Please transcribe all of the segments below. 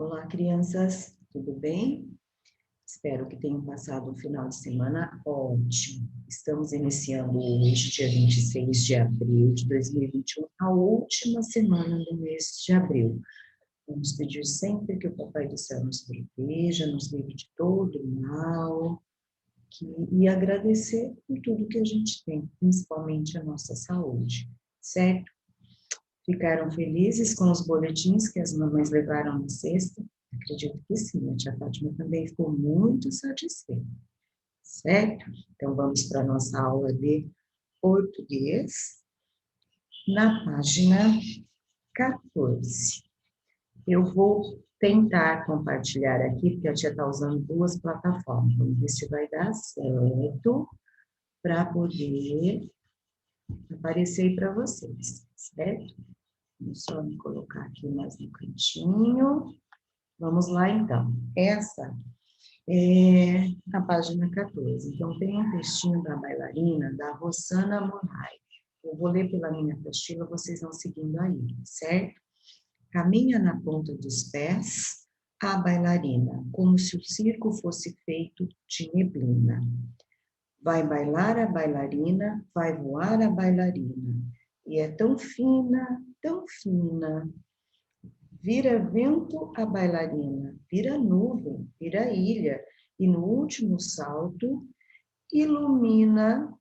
Olá, crianças, tudo bem? Espero que tenham passado um final de semana ótimo. Estamos iniciando hoje, dia 26 de abril de 2021, a última semana do mês de abril. Vamos pedir sempre que o Papai do Céu nos proteja, nos livre de todo mal, e agradecer por tudo que a gente tem, principalmente a nossa saúde, certo? Ficaram felizes com os boletins que as mamães levaram na sexta? Acredito que sim, a tia Fátima também ficou muito satisfeita, certo? Então, vamos para a nossa aula de português, na página 14. Eu vou tentar compartilhar aqui, porque a tia está usando duas plataformas. Vamos ver se vai dar certo para poder aparecer aí para vocês, certo? Vamos só me colocar aqui mais no cantinho. Vamos lá, então. Essa é a página 14. Então, tem um textinho da bailarina, da Rossana Monrai. Eu vou ler pela minha apostila, vocês vão seguindo aí, certo? Caminha na ponta dos pés a bailarina, como se o circo fosse feito de neblina. Vai bailar a bailarina, vai voar a bailarina. E é tão fina, vira vento a bailarina, vira nuvem, vira ilha, e no último salto ilumina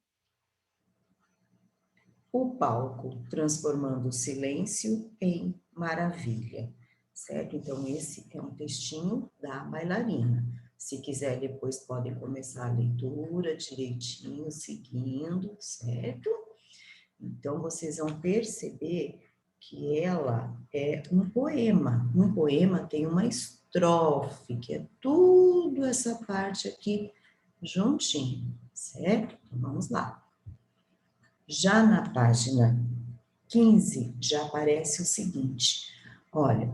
o palco, transformando o silêncio em maravilha, certo? Então, esse é um textinho da bailarina. Se quiser, depois podem começar a leitura direitinho, seguindo, certo? Então, vocês vão perceber que ela é um poema. Um poema tem uma estrofe, que é tudo essa parte aqui juntinho, certo? Então, vamos lá. Já na página 15, já aparece o seguinte, olha,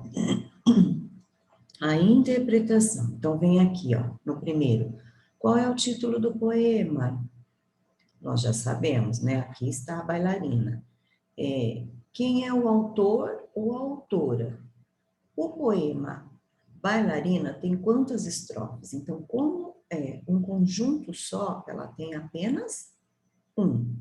a interpretação. Então, vem aqui, ó, no primeiro. Qual é o título do poema? Nós já sabemos, né? Aqui está a bailarina. Quem é o autor ou a autora? O poema Bailarina tem quantas estrofes? Então, como é um conjunto só, ela tem apenas um.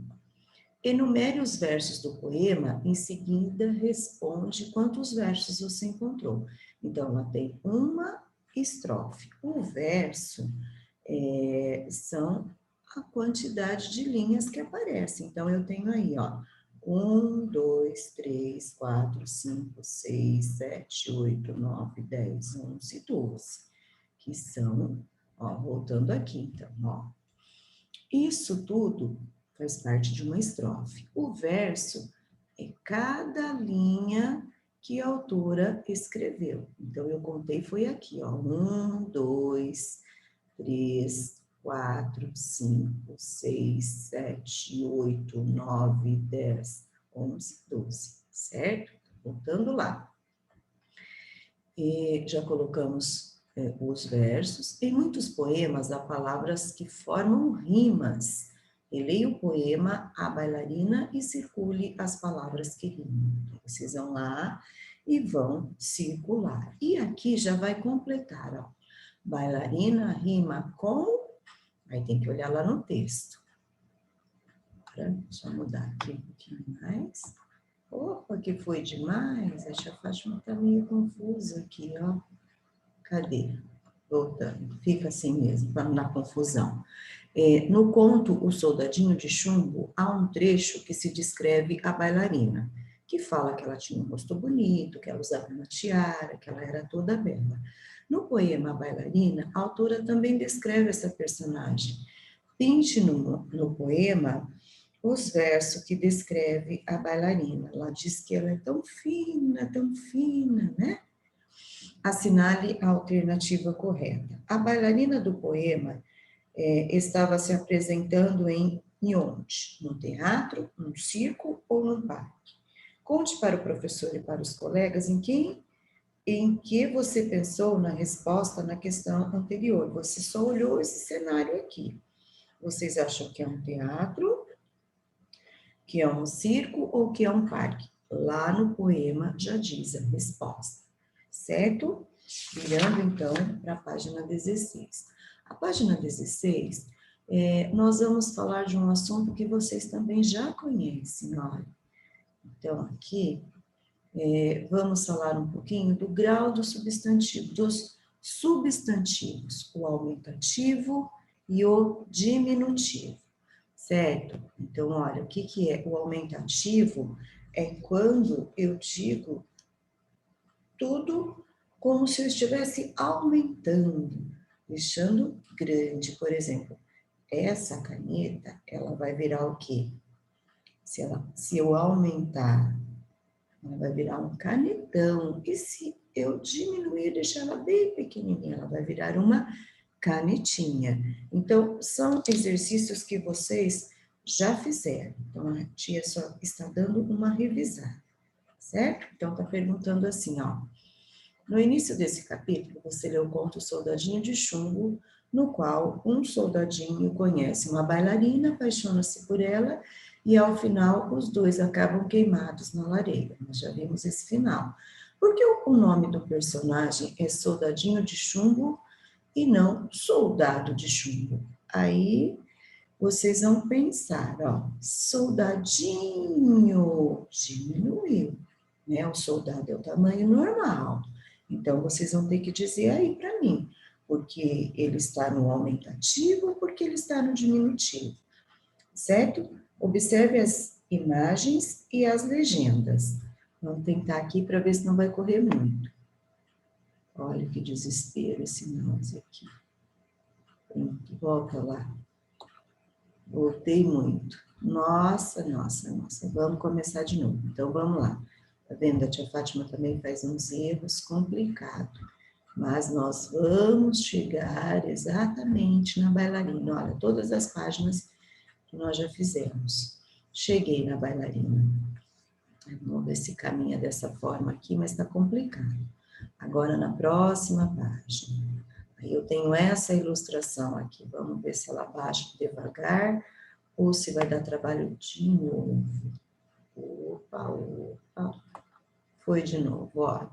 Enumere os versos do poema, em seguida responde quantos versos você encontrou. Então, ela tem uma estrofe. O verso são a quantidade de linhas que aparecem. Então, eu tenho aí, ó, 1, 2, 3, 4, 5, 6, 7, 8, 9, 10, 11, 12, que são, ó, voltando aqui, então, ó. Isso tudo faz parte de uma estrofe. O verso é cada linha que a autora escreveu. Então, eu contei, foi aqui, ó, 1, 2, 3, 4, 5, 6, 7, 8, 9, 10, 11, 12, certo? Voltando lá. E já colocamos os versos. Em muitos poemas há palavras que formam rimas. Releia o poema A Bailarina e circule as palavras que rimam. Então, vocês vão lá e vão circular. E aqui já vai completar, ó. Bailarina rima com... Aí tem que olhar lá no texto. Deixa eu mudar aqui um pouquinho mais. Opa, que foi demais. A tia Fátima tá meio confusa aqui, ó. Cadê? Voltando. Fica assim mesmo, para não dar confusão. No conto O Soldadinho de Chumbo, há um trecho que se descreve a bailarina, que fala que ela tinha um rosto bonito, que ela usava uma tiara, que ela era toda bela. No poema A Bailarina, a autora também descreve essa personagem. Pinte no poema os versos que descreve a bailarina. Ela diz que ela é tão fina, né? Assinale a alternativa correta. A bailarina do poema estava se apresentando em onde? No teatro, no circo ou no parque? Conte para o professor e para os colegas em que você pensou na resposta na questão anterior. Você só olhou esse cenário aqui. Vocês acham que é um teatro, que é um circo ou que é um parque? Lá no poema já diz a resposta, certo? Virando, então, para a página 16. A página 16, nós vamos falar de um assunto que vocês também já conhecem, olha. Então, aqui, vamos falar um pouquinho do grau do substantivo, dos substantivos, o aumentativo e o diminutivo, certo? Então, olha, o que é o aumentativo? É quando eu digo tudo como se eu estivesse aumentando, deixando grande. Por exemplo, essa caneta, ela vai virar o quê? Se eu aumentar, ela vai virar um canetão. E se eu diminuir, deixar ela bem pequenininha, ela vai virar uma canetinha. Então, são exercícios que vocês já fizeram. Então, a tia só está dando uma revisada, certo? Então, está perguntando assim, ó. No início desse capítulo, você leu o conto Soldadinho de Chumbo, no qual um soldadinho conhece uma bailarina, apaixona-se por ela e, ao final, os dois acabam queimados na lareira. Nós já vimos esse final. Por que o nome do personagem é Soldadinho de Chumbo e não Soldado de Chumbo? Aí vocês vão pensar, ó, soldadinho diminuiu, né? O soldado é o tamanho normal. Então, vocês vão ter que dizer aí para mim, porque ele está no aumentativo ou porque ele está no diminutivo, certo? Observe as imagens e as legendas. Vamos tentar aqui para ver se não vai correr muito. Olha que desespero esse mouse aqui. Pronto, volta lá. Voltei muito. Nossa, nossa, nossa. Vamos começar de novo. Então, vamos lá. Tá vendo? A tia Fátima também faz uns erros complicados. Mas nós vamos chegar exatamente na bailarina. Olha, todas as páginas que nós já fizemos. Cheguei na bailarina. Vamos ver se caminha dessa forma aqui, mas está complicado. Agora, na próxima página. Aí eu tenho essa ilustração aqui. Vamos ver se ela baixa devagar ou se vai dar trabalho de novo. Opa, opa. Foi de novo, ó.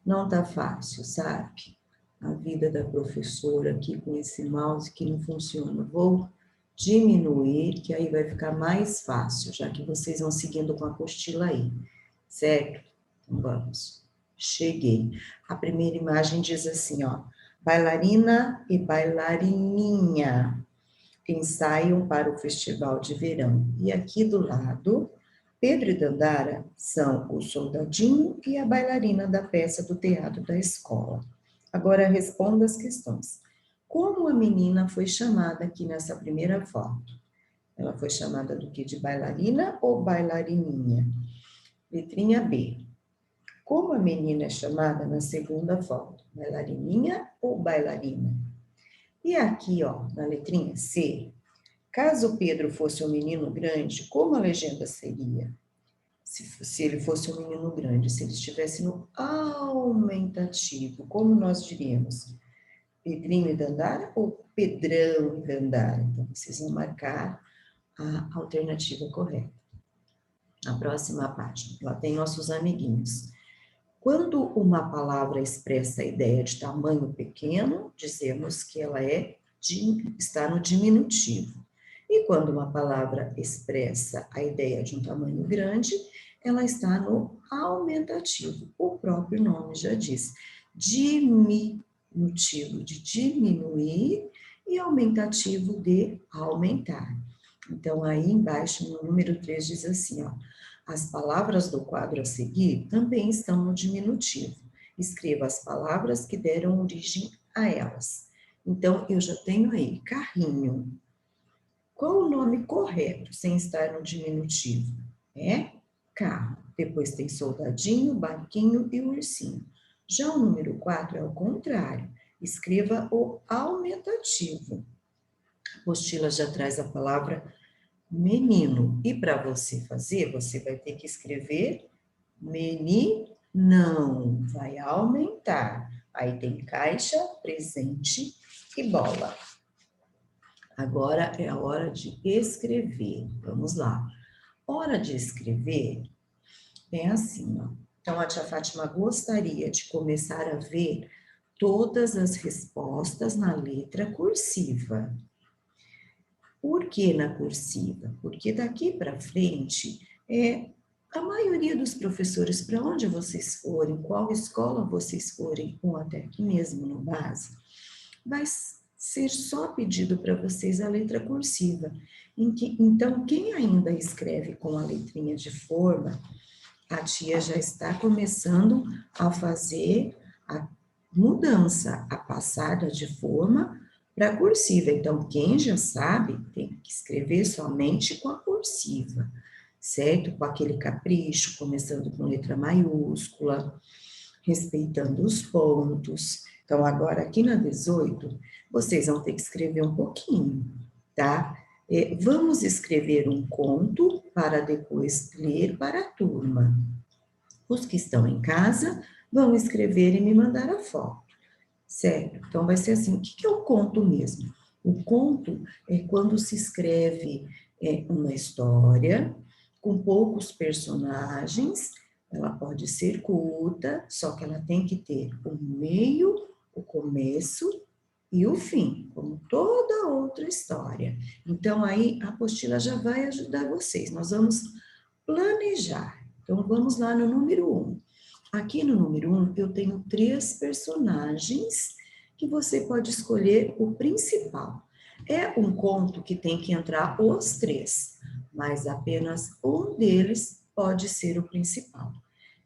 Não tá fácil, sabe? A vida da professora aqui com esse mouse que não funciona. Vou diminuir, que aí vai ficar mais fácil, já que vocês vão seguindo com a apostila aí, certo? Então vamos. Cheguei. A primeira imagem diz assim, ó. Bailarina e bailarininha ensaiam para o festival de verão. E aqui do lado, Pedro e Dandara são o soldadinho e a bailarina da peça do teatro da escola. Agora responda as questões. Como a menina foi chamada aqui nessa primeira foto? Ela foi chamada do que? De bailarina ou bailarininha? Letrinha B. Como a menina é chamada na segunda foto? Bailarininha ou bailarina? E aqui, ó, na letrinha C, caso Pedro fosse um menino grande, como a legenda seria? Se ele fosse um menino grande, se ele estivesse no aumentativo, como nós diríamos? Pedrinho e Dandara ou Pedrão e Dandara? Então, vocês vão marcar a alternativa correta. Na próxima página, lá tem nossos amiguinhos. Quando uma palavra expressa a ideia de tamanho pequeno, dizemos que ela está no diminutivo. E quando uma palavra expressa a ideia de um tamanho grande, ela está no aumentativo. O próprio nome já diz. Diminutivo de diminuir e aumentativo de aumentar. Então, aí embaixo, no número 3, diz assim, ó. As palavras do quadro a seguir também estão no diminutivo. Escreva as palavras que deram origem a elas. Então, eu já tenho aí carrinho. Qual o nome correto sem estar no diminutivo? É carro. Depois tem soldadinho, barquinho e ursinho. Já o número 4 é o contrário. Escreva o aumentativo. A apostila já traz a palavra menino. E para você fazer, você vai ter que escrever meninão. Vai aumentar. Aí tem caixa, presente e bola. Agora é a hora de escrever. Vamos lá. Hora de escrever é assim, ó. Então, a tia Fátima gostaria de começar a ver todas as respostas na letra cursiva. Por que na cursiva? Porque daqui para frente, a maioria dos professores, para onde vocês forem, qual escola vocês forem, ou até aqui mesmo no base, vai ser só pedido para vocês a letra cursiva. Então, quem ainda escreve com a letrinha de forma, a tia já está começando a fazer a mudança, a passada de forma para cursiva. Então, quem já sabe, tem que escrever somente com a cursiva, certo? Com aquele capricho, começando com letra maiúscula, respeitando os pontos. Então, agora aqui na 18, vocês vão ter que escrever um pouquinho, tá? Vamos escrever um conto para depois ler para a turma. Os que estão em casa vão escrever e me mandar a foto, certo? Então, vai ser assim, o que é o conto mesmo? O conto é quando se escreve uma história com poucos personagens. Ela pode ser curta, só que ela tem que ter o meio, o começo e o fim, como toda outra história. Então, aí a apostila já vai ajudar vocês. Nós vamos planejar. Então, vamos lá no número 1. Aqui no número 1, eu tenho 3 personagens que você pode escolher o principal. É um conto que tem que entrar os 3, mas apenas um deles pode ser o principal.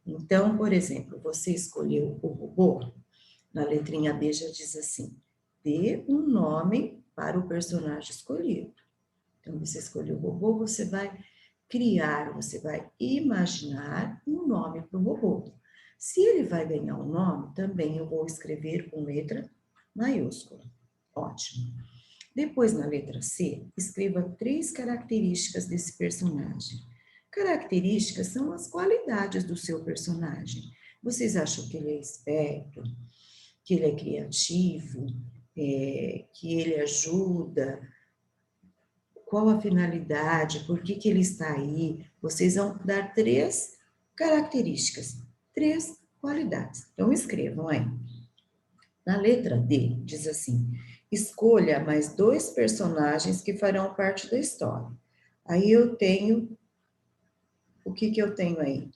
Então, por exemplo, você escolheu o robô, na letrinha B já diz assim, dê um nome para o personagem escolhido. Então, você escolheu o robô, você vai criar, você vai imaginar um nome para o robô. Se ele vai ganhar um nome, também eu vou escrever com letra maiúscula. Ótimo. Depois, na letra C, escreva 3 características desse personagem. Características são as qualidades do seu personagem. Vocês acham que ele é esperto, que ele é criativo, que ele ajuda? Qual a finalidade? Por que ele está aí? Vocês vão dar 3 características, 3 qualidades. Então, escrevam aí. Na letra D, diz assim, escolha mais 2 personagens que farão parte da história. Aí eu tenho, o que eu tenho aí?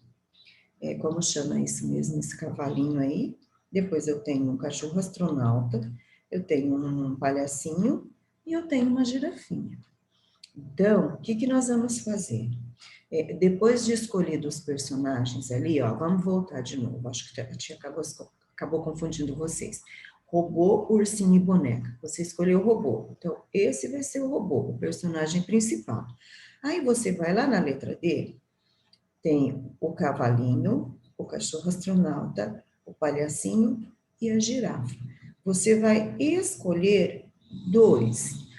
Como chama isso mesmo, esse cavalinho aí? Depois eu tenho um cachorro astronauta, eu tenho um palhacinho e eu tenho uma girafinha. Então, o que nós vamos fazer? Depois de escolhidos os personagens ali, ó, vamos voltar de novo, acho que a tia acabou confundindo vocês. Robô, ursinho e boneca. Você escolheu o robô. Então, esse vai ser o robô, o personagem principal. Aí você vai lá na letra D, tem o cavalinho, o cachorro astronauta, o palhacinho e a girafa. Você vai escolher 2.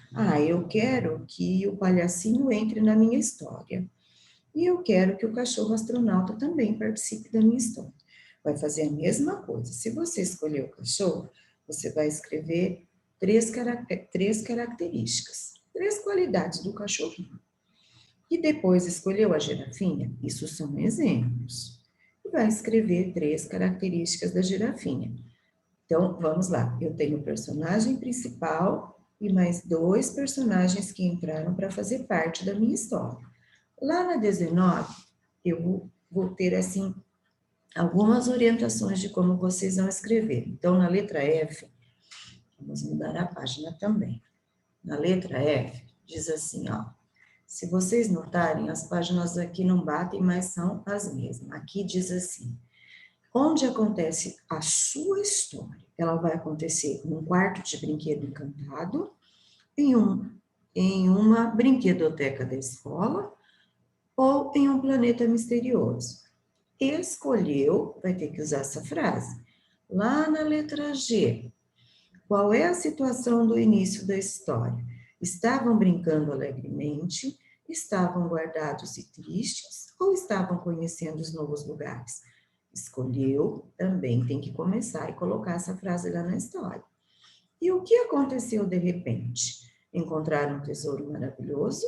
Eu quero que o palhacinho entre na minha história. E eu quero que o cachorro astronauta também participe da minha história. Vai fazer a mesma coisa. Se você escolher o cachorro, você vai escrever 3 características, 3 qualidades do cachorrinho. E depois escolheu a girafinha? Isso são exemplos. E vai escrever 3 características da girafinha. Então, vamos lá. Eu tenho o personagem principal e mais 2 personagens que entraram para fazer parte da minha história. Lá na 19, eu vou ter, assim, algumas orientações de como vocês vão escrever. Então, na letra F, vamos mudar a página também. Na letra F, diz assim, ó. Se vocês notarem, as páginas aqui não batem, mas são as mesmas. Aqui diz assim, onde acontece a sua história? Ela vai acontecer num quarto de brinquedo encantado, em uma brinquedoteca da escola ou em um planeta misterioso. Escolheu, vai ter que usar essa frase. Lá na letra G, qual é a situação do início da história? Estavam brincando alegremente, estavam guardados e tristes ou estavam conhecendo os novos lugares? Escolheu, também tem que começar e colocar essa frase lá na história. E o que aconteceu de repente? Encontraram um tesouro maravilhoso?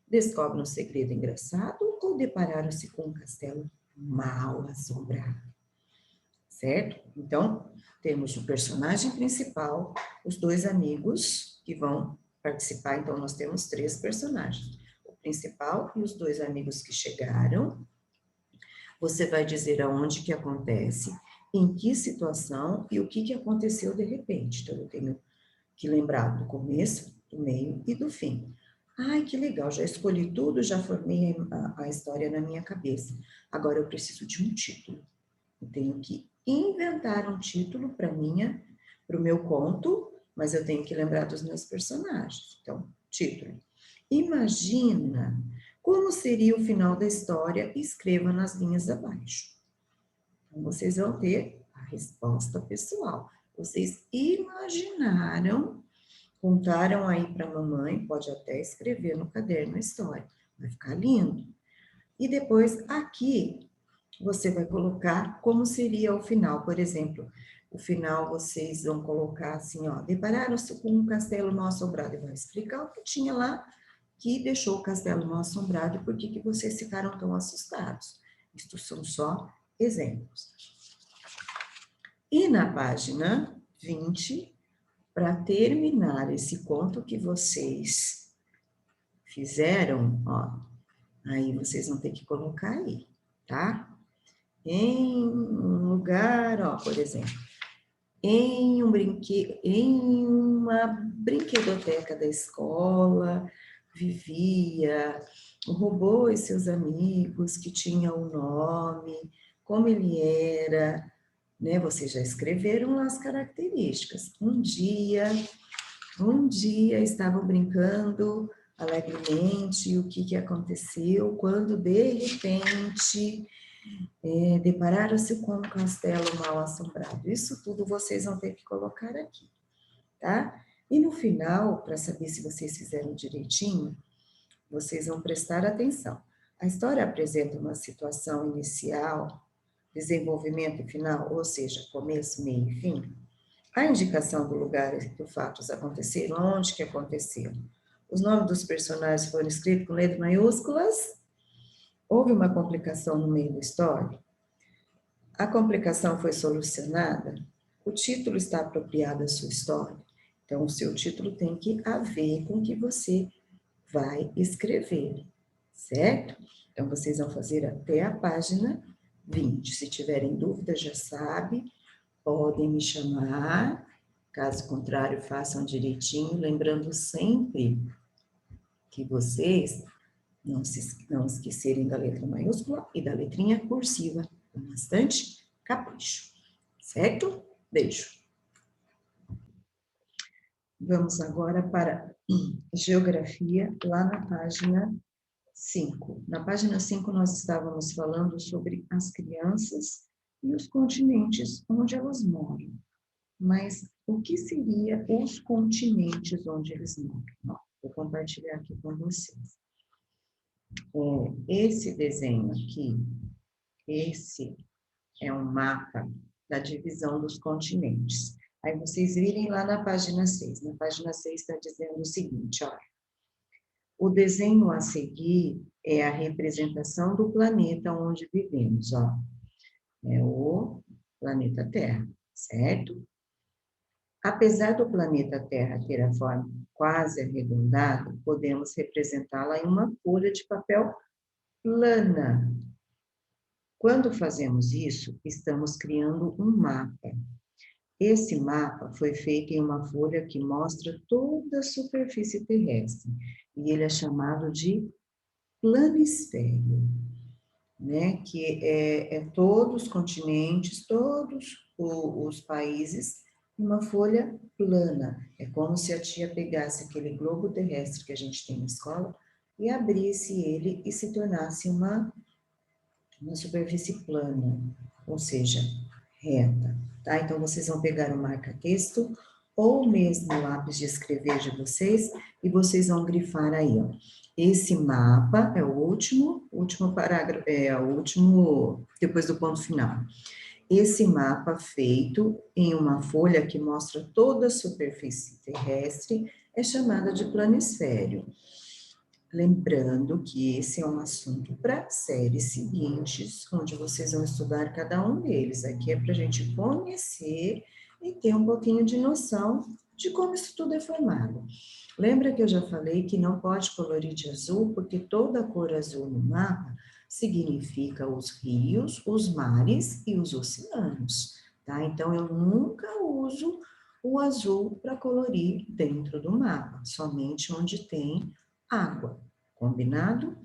Descobrem um segredo engraçado ou depararam-se com um castelo mal assombrado? certo? Então, temos o personagem principal, os dois amigos que vão participar, então nós temos 3 personagens. O principal e os 2 amigos que chegaram. Você vai dizer aonde que acontece, em que situação e o que aconteceu de repente. Então, eu tenho que lembrar do começo, do meio e do fim. Ai, que legal, já escolhi tudo, já formei a história na minha cabeça. Agora eu preciso de um título. Eu tenho que inventar um título para o meu conto, mas eu tenho que lembrar dos meus personagens. Então, título. Imagina como seria o final da história e escreva nas linhas abaixo. Então, vocês vão ter a resposta pessoal. Vocês imaginaram, contaram aí para a mamãe, pode até escrever no caderno a história, vai ficar lindo. E depois, aqui, você vai colocar como seria o final. Por exemplo, o final vocês vão colocar assim, ó, depararam-se com um castelo mal assombrado. E vai explicar o que tinha lá que deixou o castelo mal assombrado e por que vocês ficaram tão assustados. Isto são só exemplos. E na página 20, para terminar esse conto que vocês fizeram, ó, aí vocês vão ter que colocar aí, tá? Em um lugar, ó, por exemplo, em uma brinquedoteca da escola, vivia o robô e seus amigos, que tinham um nome, como ele era, né? Vocês já escreveram lá as características. Um dia estavam brincando alegremente, e o que aconteceu quando, de repente, depararam-se com um castelo mal assombrado. Isso tudo vocês vão ter que colocar aqui, tá? E no final, para saber se vocês fizeram direitinho, vocês vão prestar atenção. A história apresenta uma situação inicial, desenvolvimento e final, ou seja, começo, meio e fim. A indicação do lugar que os fatos aconteceram, onde que aconteceu. Os nomes dos personagens foram escritos com letras maiúsculas. Houve uma complicação no meio da história. A complicação foi solucionada. O título está apropriado à sua história. Então, o seu título tem que haver com o que você vai escrever, certo? Então, vocês vão fazer até a página 20. Se tiverem dúvidas, já sabe, podem me chamar. Caso contrário, façam direitinho, lembrando sempre que vocês não esquecerem da letra maiúscula e da letrinha cursiva, com bastante capricho, certo? Beijo. Vamos agora para geografia, lá na página 5. Na página 5, nós estávamos falando sobre as crianças e os continentes onde elas moram. Mas o que seria os continentes onde eles moram? Vou compartilhar aqui com vocês. Esse desenho aqui, esse é um mapa da divisão dos continentes. Aí vocês virem lá na página 6. Na página 6 está dizendo o seguinte, olha. O desenho a seguir é a representação do planeta onde vivemos, ó. É o planeta Terra, certo? Apesar do planeta Terra ter a forma quase arredondada, podemos representá-la em uma folha de papel plana. Quando fazemos isso, estamos criando um mapa. Esse mapa foi feito em uma folha que mostra toda a superfície terrestre, e ele é chamado de planisfério, né? Que é todos os continentes, todos os países, uma folha plana. É como se a tia pegasse aquele globo terrestre que a gente tem na escola e abrisse ele e se tornasse uma superfície plana, ou seja, reta, tá? Então, vocês vão pegar o marca-texto ou mesmo o lápis de escrever de vocês e vocês vão grifar aí, ó. Esse mapa é o último parágrafo, o último, depois do ponto final. Esse mapa feito em uma folha que mostra toda a superfície terrestre é chamada de planisfério. Lembrando que esse é um assunto para séries seguintes, onde vocês vão estudar cada um deles. Aqui é para a gente conhecer e ter um pouquinho de noção de como isso tudo é formado. Lembra que eu já falei que não pode colorir de azul, porque toda cor azul no mapa significa os rios, os mares e os oceanos, tá? Então, eu nunca uso o azul para colorir dentro do mapa, somente onde tem água, combinado?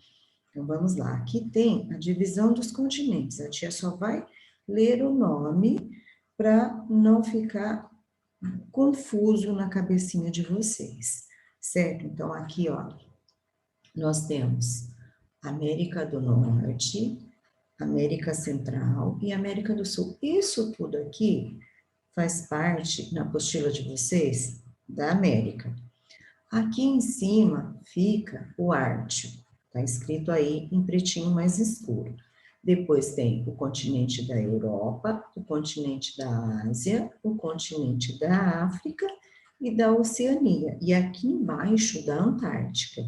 Então, vamos lá. Aqui tem a divisão dos continentes. A tia só vai ler o nome para não ficar confuso na cabecinha de vocês, certo? Então, aqui, ó, nós temos América do Norte, América Central e América do Sul. Isso tudo aqui faz parte, na apostila de vocês, da América. Aqui em cima fica o Ártico, está escrito aí em pretinho mais escuro. Depois tem o continente da Europa, o continente da Ásia, o continente da África e da Oceania. E aqui embaixo da Antártica.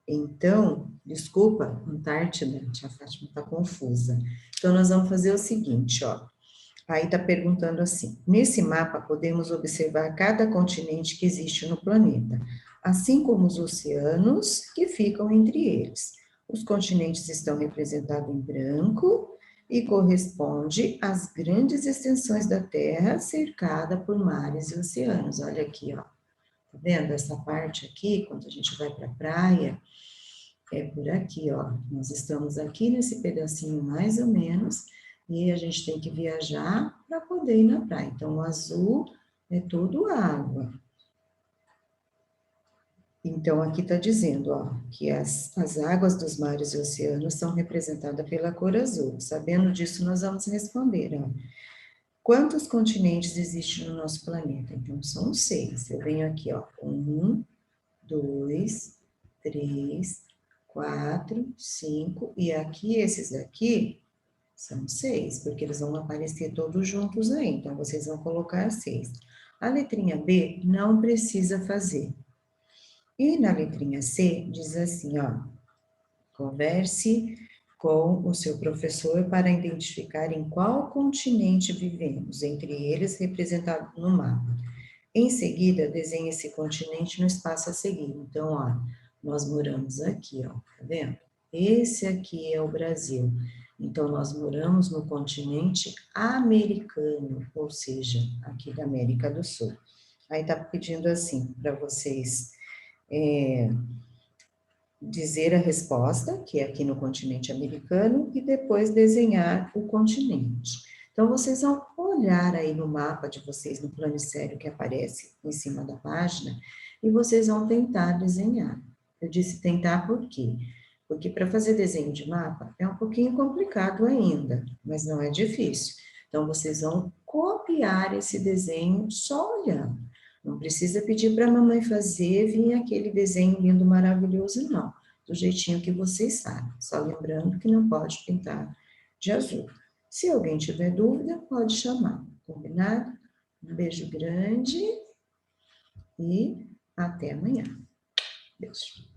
Então, desculpa, Antártida, tia Fátima está confusa. Então, nós vamos fazer o seguinte, ó. Aí está perguntando assim: nesse mapa podemos observar cada continente que existe no planeta, assim como os oceanos que ficam entre eles. Os continentes estão representados em branco e corresponde às grandes extensões da Terra cercada por mares e oceanos. Olha aqui, ó. Tá vendo essa parte aqui, quando a gente vai para a praia, é por aqui, ó. Nós estamos aqui nesse pedacinho mais ou menos, e a gente tem que viajar para poder ir na praia. Então, o azul é tudo água. Então, aqui está dizendo, ó, que as águas dos mares e oceanos são representadas pela cor azul. Sabendo disso, nós vamos responder, ó. Quantos continentes existem no nosso planeta? Então, são 6. Eu venho aqui, ó, 1, 2, 3, 4, 5, e aqui, esses daqui, são 6, porque eles vão aparecer todos juntos aí, então vocês vão colocar 6. A letrinha B não precisa fazer. E na letrinha C, diz assim, ó, converse com o seu professor para identificar em qual continente vivemos, entre eles representado no mapa. Em seguida, desenhe esse continente no espaço a seguir. Então, ó, nós moramos aqui, ó, tá vendo? Esse aqui é o Brasil. Então, nós moramos no continente americano, ou seja, aqui da América do Sul. Aí tá pedindo assim, para vocês dizer a resposta, que é aqui no continente americano, e depois desenhar o continente. Então, vocês vão olhar aí no mapa de vocês, no planisfério que aparece em cima da página, e vocês vão tentar desenhar. Eu disse tentar por quê? Porque para fazer desenho de mapa é um pouquinho complicado ainda, mas não é difícil. Então, vocês vão copiar esse desenho só olhando. Não precisa pedir para a mamãe fazer, vir aquele desenho lindo, maravilhoso, não. Do jeitinho que vocês sabem. Só lembrando que não pode pintar de azul. Se alguém tiver dúvida, pode chamar. Combinado? Um beijo grande e até amanhã. Beijo.